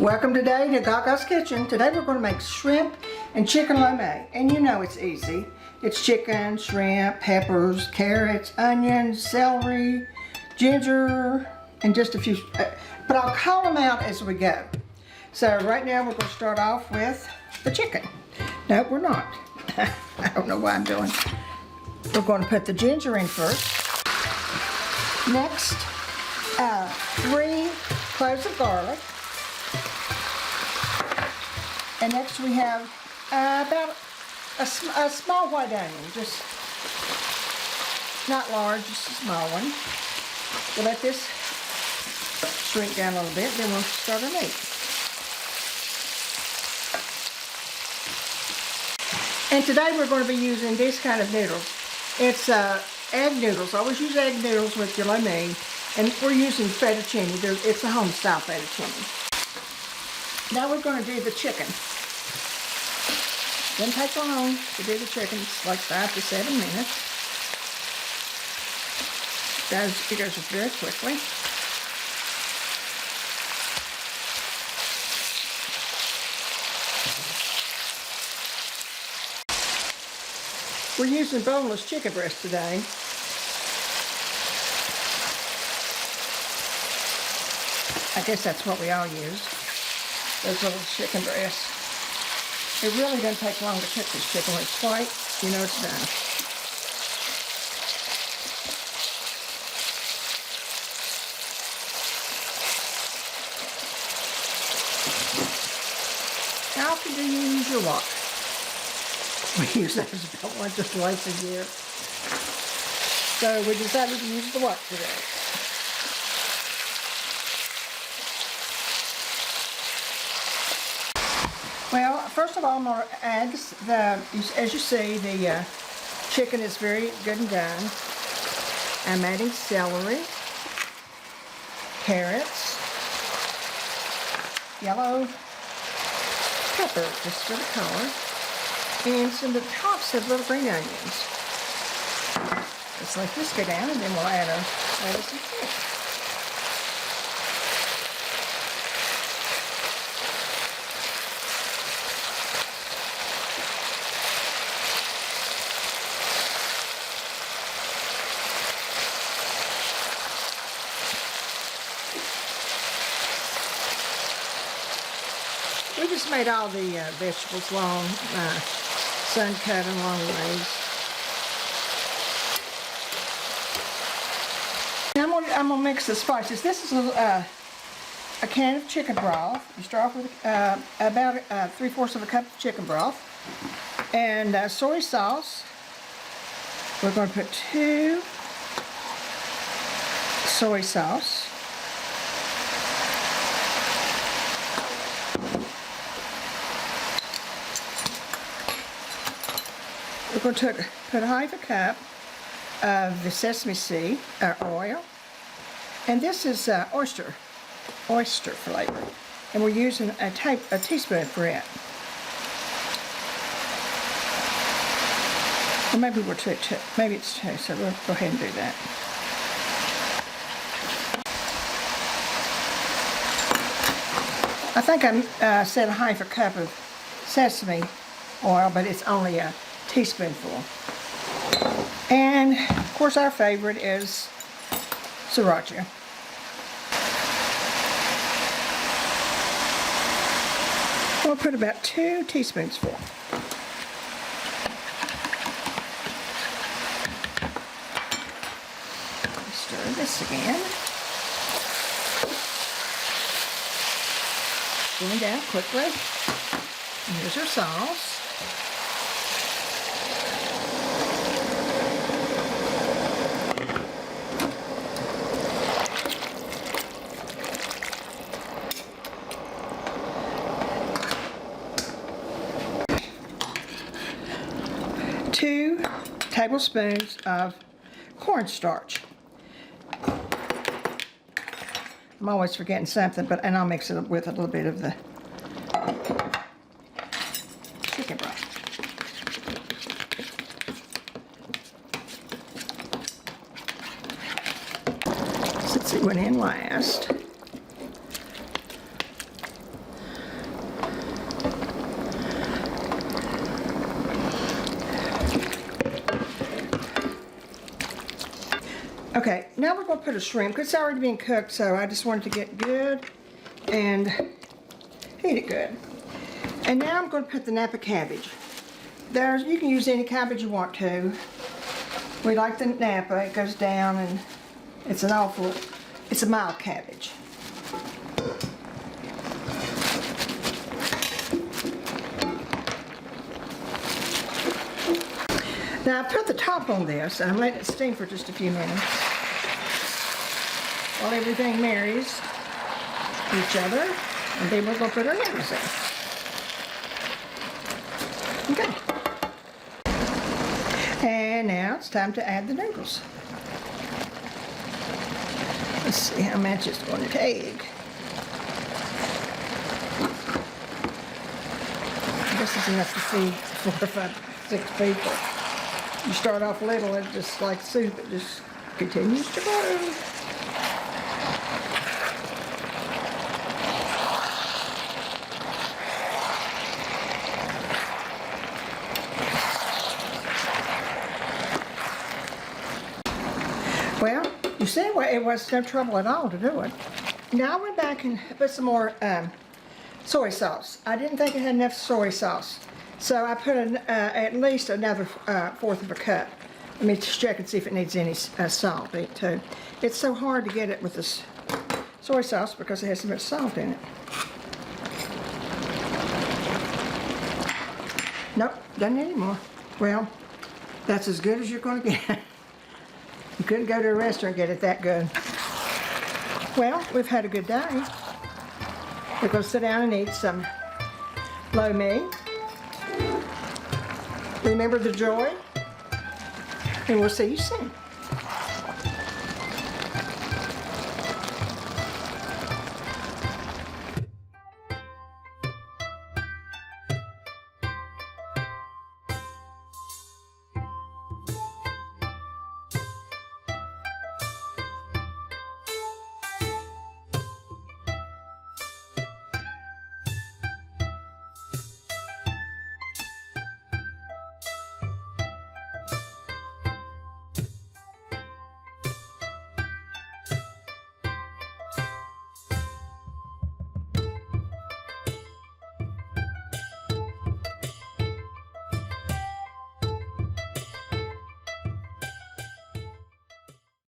Welcome today to Gaga's Kitchen. Today we're going to make shrimp and chicken lo mein. And you know it's easy. It's chicken, shrimp, peppers, carrots, onions, celery, ginger, and just a few, but I'll call them out as we go. So right now we're going to start off with the chicken. No, we're not. I don't know why I'm doing. We're going to put the ginger in first. Next, 3 cloves of garlic. And next we have about a small white onion, just not large, just a small one. We'll let this shrink down a little bit, then we'll start our meat. And today we're going to be using these kind of noodles. It's egg noodles. Always use egg noodles with your lo mein. And we're using fettuccine. It's a home-style fettuccine. Now we're going to do the chicken. Doesn't take long to do the chicken. It's like 5 to 7 minutes. It goes very quickly. We're using boneless chicken breast today. I guess that's what we all use. Those little chicken breasts. It really doesn't take long to cook this chicken. When it's white, you know it's done. How often do you use your wok? We use those about once or twice a year. So we decided to use the wok today. Well, first of all, I'm going to add as you see, the chicken is very good and done. I'm adding celery, carrots, yellow pepper, just for the color, and some of the tops of little green onions. Just let this go down, and then we'll add some fish. We just made all the vegetables long, sun cut and long ways. Now I'm gonna mix the spices. This is a can of chicken broth. You start off with about 3/4 of a cup of chicken broth and soy sauce. We're going to put 2 soy sauce. We're going to put 1/2 cup of the sesame seed oil, and this is oyster flavor, and we're using a teaspoon for it. Or maybe maybe it's 2, so we'll go ahead and do that. I think I said 1/2 cup of sesame oil, but it's only a teaspoonful. And of course our favorite is sriracha. We'll put about 2 teaspoons full. Stir this again. Going down quickly. And here's our sauce. Two tablespoons of cornstarch. I'm always forgetting something, and I'll mix it with a little bit of the chicken broth. Since it went in last. Okay, now we're going to put a shrimp. It's already been cooked, so I just wanted to get good and heat it good. And now I'm going to put the Napa cabbage. You can use any cabbage you want to. We like the Napa. It goes down and it's a mild cabbage. Now I put the top on this and I'm letting it steam for just a few minutes while everything marries each other, and then we're going to put our noodles in. Okay. And now it's time to add the noodles. Let's see how much it's going to take. This is enough to feed 4 or 5, 6 people. You start off little, it's just like soup, it just continues to grow. Well, you see, it was no trouble at all to do it. Now I went back and put some more soy sauce. I didn't think it had enough soy sauce, so I put at least another 1/4 of a cup. Let me just check and see if it needs any salt in it too. It's so hard to get it with this soy sauce because it has so much salt in it. Nope, doesn't need any more. Well, that's as good as you're going to get. You couldn't go to a restaurant and get it that good. Well, we've had a good day. We're going to sit down and eat some lo mein. Remember the joy, and we'll see you soon.